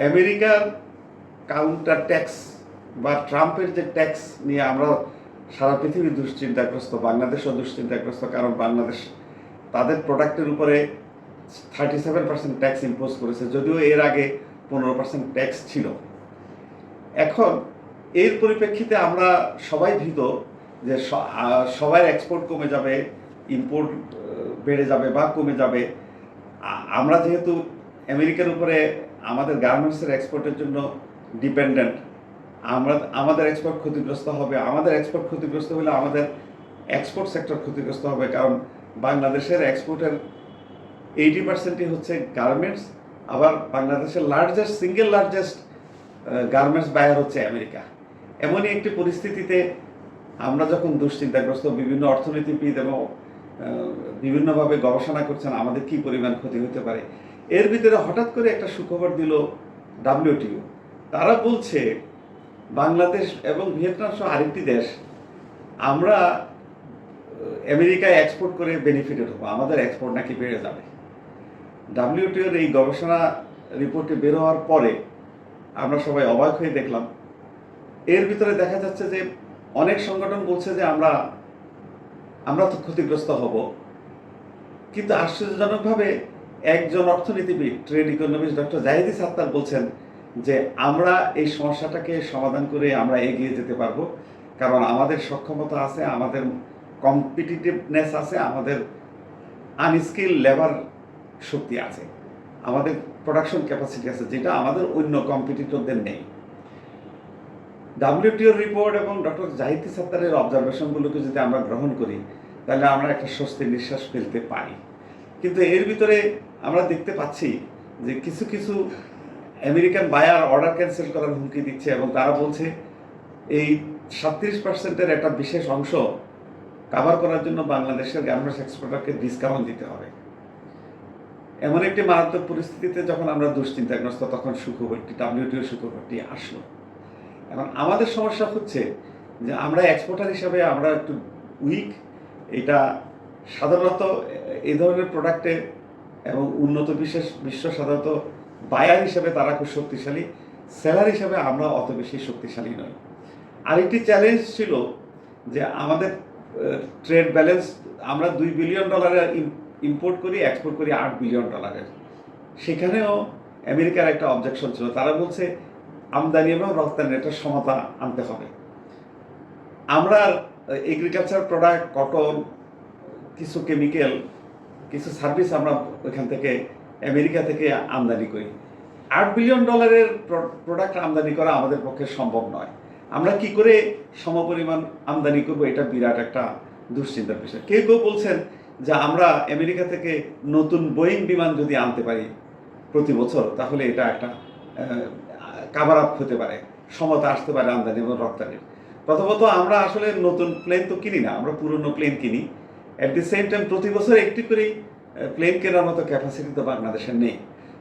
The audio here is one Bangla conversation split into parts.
আমেরিকার কাউন্টার ট্যাক্স বা ট্রাম্পের যে ট্যাক্স নিয়ে আমরা সারা পৃথিবী দুশ্চিন্তাগ্রস্ত, বাংলাদেশও দুশ্চিন্তাগ্রস্ত, কারণ বাংলাদেশ তাদের প্রোডাক্টের উপরে 37% ট্যাক্স ইম্পোজ করেছে, যদিও এর আগে 15% ট্যাক্স ছিল। এখন এর পরিপ্রেক্ষিতে আমরা সবাই ভীত যে সবার এক্সপোর্ট কমে যাবে, ইম্পোর্ট বেড়ে যাবে বা কমে যাবে। আমরা যেহেতু আমেরিকার উপরে আমাদের গার্মেন্টসের এক্সপোর্টের জন্য ডিপেন্ডেন্ট, আমাদের এক্সপোর্ট ক্ষতিগ্রস্ত হবে। আমাদের এক্সপোর্ট ক্ষতিগ্রস্ত হলে আমাদের এক্সপোর্ট সেক্টর ক্ষতিগ্রস্ত হবে, কারণ বাংলাদেশের এক্সপোর্টের 80%ই হচ্ছে গার্মেন্টস। আবার বাংলাদেশের সিঙ্গেল লার্জেস্ট গার্মেন্টস বায়ার হচ্ছে আমেরিকা। এমনই একটি পরিস্থিতিতে আমরা যখন দুশ্চিন্তাগ্রস্ত, বিভিন্ন অর্থনীতিবিদ এবং বিভিন্নভাবে গবেষণা করছেন আমাদের কী পরিমাণ ক্ষতি হতে পারে, এর ভিতরে হঠাৎ করে একটা সুখবর দিল WTO। তারা বলছে বাংলাদেশ এবং ভিয়েতনাম সহ আরেকটি দেশ, আমরা আমেরিকায় এক্সপোর্ট করে বেনিফিটেড হবো, আমাদের এক্সপোর্ট নাকি বেড়ে যাবে। WTOর এই গবেষণা রিপোর্টে বের হওয়ার পরে আমরা সবাই অবাক হয়ে দেখলাম। এর ভিতরে দেখা যাচ্ছে যে অনেক সংগঠন বলছে যে আমরা তো ক্ষতিগ্রস্ত হব, কিন্তু আশ্চর্যজনকভাবে একজন অর্থনীতিবিদ, trade economist doctor Zahid Sattar বলছেন যে আমরা এই সমস্যাটাকে সমাধান করে আমরা এগিয়ে যেতে পারবো, কারণ আমাদের সক্ষমতা আছে, আমাদের কম্পিটিটিভনেস আছে, আমাদের আনস্কিল লেবার শক্তি আছে, আমাদের প্রোডাকশন ক্যাপাসিটি আছে, যেটা আমাদের অন্য কম্পিটিটরদের নেই। WTOর রিপোর্ট এবং ডক্টর জাহিদ সাত্তারের অবজারভেশনগুলোকে যদি আমরা গ্রহণ করি, তাহলে আমরা একটা স্বস্তির নিঃশ্বাস ফেলতে পারি। কিন্তু এর ভিতরে আমরা দেখতে পাচ্ছি যে কিছু কিছু আমেরিকান বায়ার অর্ডার ক্যান্সেল করার হুমকি দিচ্ছে, এবং তারা বলছে এই 37%-এর একটা বিশেষ অংশ কাভার করার জন্য বাংলাদেশের গার্মেন্টস এক্সপোর্টারকে ডিসকাউন্ট দিতে হবে। এমন একটি মারাত্মক পরিস্থিতিতে যখন আমরা দুশ্চিন্তাগ্রস্ত, তখন WTO সুখবরটি আসলো। এখন আমাদের সমস্যা হচ্ছে যে আমরা এক্সপোর্টার হিসাবে আমরা একটু উইক। এটা সাধারণত এই ধরনের প্রোডাক্টে এবং উন্নত বিশ্ব সাধারণত বায়ার হিসেবে তারা খুব শক্তিশালী, সেলার হিসেবে আমরা অত বেশি শক্তিশালী নই। আরেকটি চ্যালেঞ্জ ছিল যে আমাদের ট্রেড ব্যালেন্স, আমরা $2 বিলিয়ন ইম্পোর্ট করি, এক্সপোর্ট করি $8 বিলিয়ন। সেখানেও আমেরিকার একটা অবজেকশন ছিল, তারা বলছে আমদানি এবং রপ্তানির একটা সমতা আনতে হবে। আমরা এগ্রিকালচার প্রোডাক্ট, কটন, কিছু কেমিক্যাল, কিছু সার্ভিস আমরা ওইখান থেকে আমেরিকা থেকে আমদানি করি। $8 বিলিয়ন প্রোডাক্ট আমদানি করা আমাদের পক্ষে সম্ভব নয়। আমরা কি করে সমপরিমাণ আমদানি করবো, এটা বিরাট একটা দুশ্চিন্তার বিষয়। কেউ কেউ বলছেন যে আমরা আমেরিকা থেকে নতুন বোয়িং বিমান যদি আনতে পারি প্রতি বছর, তাহলে এটা একটা কাভার আপ হতে পারে, সমতা আসতে পারে আমদানি এবং রপ্তানির। প্রথমত আমরা আসলে নতুন প্লেন তো কিনি না, আমরা পুরনো প্লেন কিনি। অ্যাট দি সেম টাইম প্রতি বছর একটি করেই প্লেন কেনার মতো ক্যাপাসিটি তো বাংলাদেশের নেই,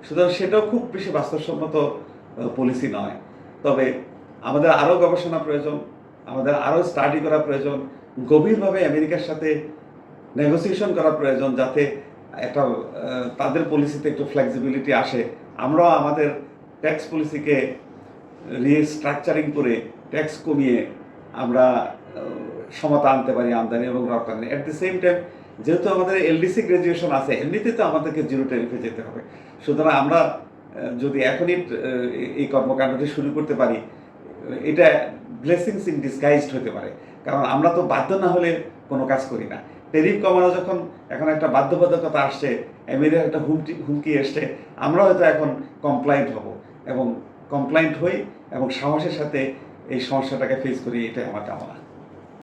সুতরাং সেটাও খুব বেশি বাস্তবসম্মত পলিসি নয়। তবে আমাদের আরও গবেষণা প্রয়োজন, আমাদের আরও স্টাডি করা প্রয়োজন, গভীরভাবে আমেরিকার সাথে নেগোসিয়েশন করা প্রয়োজন, যাতে একটা তাদের পলিসিতে একটু ফ্লেক্সিবিলিটি আসে। আমরাও আমাদের ট্যাক্স পলিসিকে রিস্ট্রাকচারিং করে ট্যাক্স কমিয়ে আমরা সমতা আনতে পারি আমদানি এবং রপ্তানি। অ্যাট দি সেম টাইম যেহেতু আমাদের LDC গ্র্যাজুয়েশন আছে, এমনিতে তো আমাদেরকে জিরো ট্যারিফে যেতে হবে। সুতরাং আমরা যদি এখনই এই কর্মকাণ্ডটি শুরু করতে পারি, এটা ব্লেসিংস ইন ডিসগাইজড হতে পারে, কারণ আমরা তো বাধ্য না হলে কোনো কাজ করি না। ট্যারিফ কমানো যখন এখন একটা বাধ্যবাধকতা আসছে, আমেরিকার একটা হুমকি এসছে, আমরা হয়তো এখন কমপ্লায়েন্ট হব এবং কমপ্লায়েন্ট হই এবং সাহসের সাথে এই সমস্যাটাকে ফেস করি, এটাই আমার কামনা।